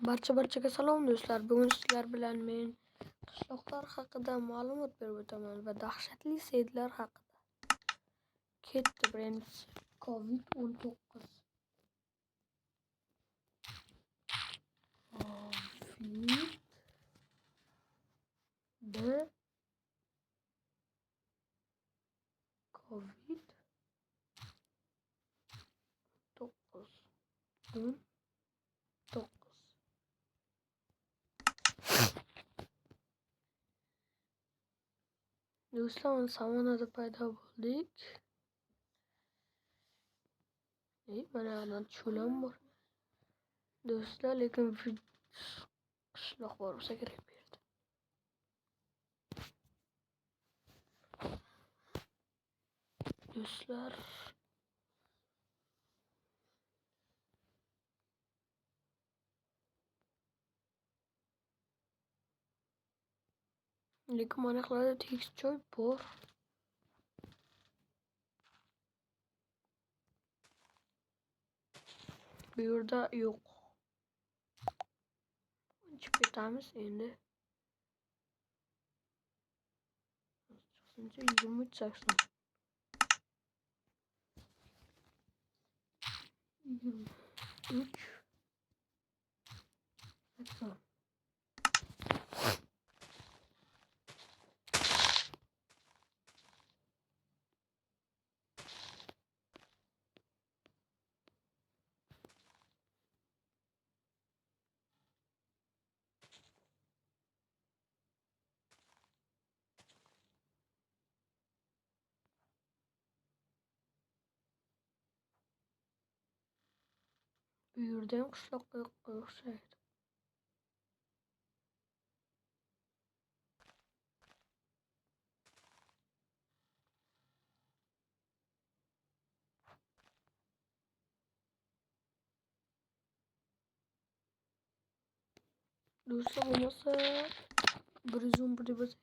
Barchaga salom do'stlar. Bugun sizlar bilan men qishloqlar haqida ma'lumot berib o'taman va dahshatli saytlar haqida. Ketdi birinchisi COVID-19. COVID-19. Do'stlar, samonada paydo bo'ldik. Mana yerdan cho'lam bor. Do'stlar, lekin qishloq bor bo'lsa kerak bu yerda. Do'stlar, lekin mana yoqlarda tekis joy bor. Bu yerda yo'q. Chiqib ketamiz endi. 23.80. 23.80. Bu yerda ham qishloqqa o'xshaydi. Do'stlar, bo'lmasa 111 deb yozaylik.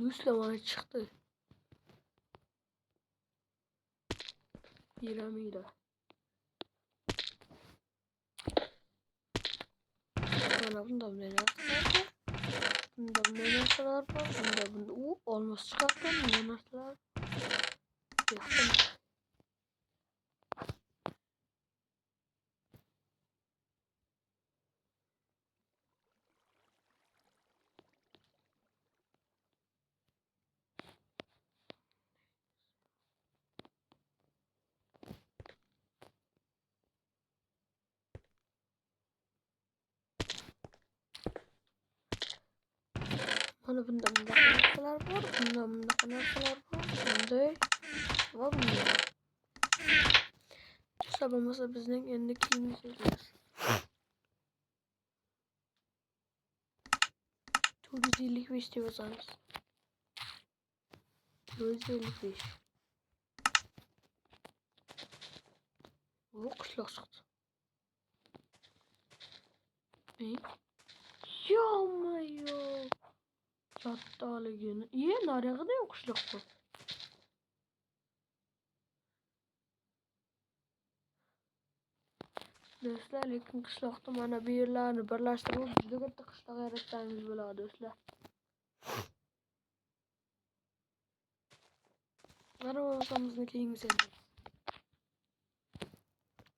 Do'stlar, mana chiqdi. Piramida. Mana bunda narsalar bor. Bunda olmos chiqardim. Bunda narsalar. Mana bunda narsalar bor. Bunda narsalar bor. Bunday va bunday. Do'stlar, bo'lmasa bizning endi keyingi so'zimiz. 455 deb yozamiz. 455. Bu qishloq chiqdi. Yo-mayo. Kattaligini. Naryoqda ham qishloq bor. Do'stlar, lekin qishloqda mana bu yerlarni birlashtirib juda katta qishloq yaratsangiz bo'ladi, do'stlar. Mana o'zimizni keyingi servis.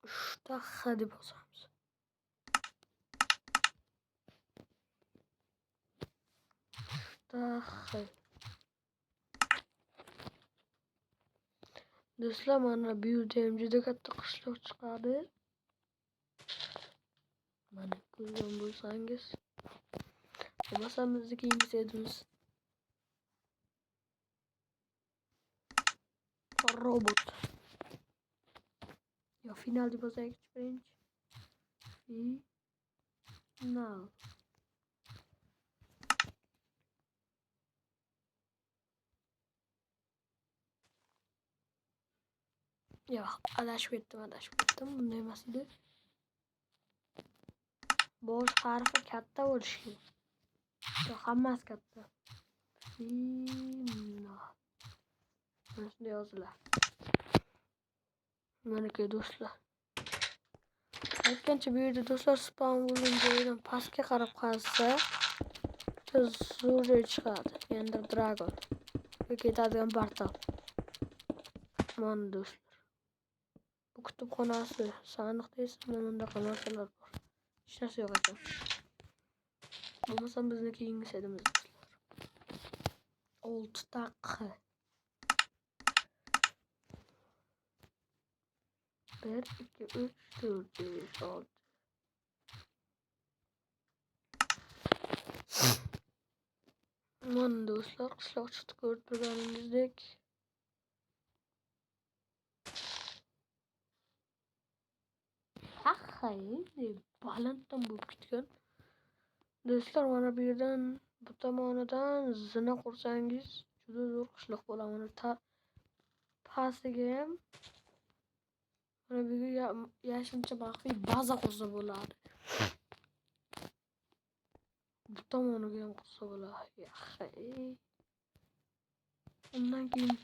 3 ta X deb yozamiz. Do'stlar, mana bu yerda ham juda katta qishloq chiqadi. Mana ko'rgan bo'lsangiz. Bo'lmasa bizni keyingi servis. Robot. Yo, final deb yozaylik birinchi. Final. Yo'q, adashib ketdim. Bunday emas edi. Bosh harfi katta bo'lishi kerak. Yo'q, hammasi katta. Finna. Mana shunday yozilar. Mana do'stlar. Aytgancha bu yerda do'stlar spam bo'lgan joydan pastga qarab qazsa zo'r chiqadi. Ender Dragon. Ketadigan portal. Mana do'stlar. Bu kutubxonasi, sandiqda esa mana bunaqa narsalar bor. Hech narsa yo'q ekan. Bo'lmasam bizni keyingi setimiz do'stlar. 6 taqi. 1 2 3 4 5 6. Mana do'stlar, qishloq chiqdi ko'rib turganingizdek. Balanddan bo'lib ketgan. Do'stlar, mana bu yerdan bu tomonidan zina qursangiz juda zo'r qishloq bo'ladi. Mana pastiga ham mana bu yashincha maxfiy baza qursa bo'ladi. Bu tomoniga ham qursa bo'ladi. Undan keyin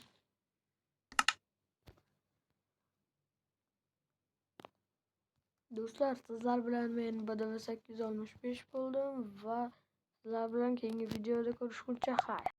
do'stlar, sizlar bilan men BDV 865 bo'ldim va sizlar bilan keyingi videoda ko'rishguncha xayr.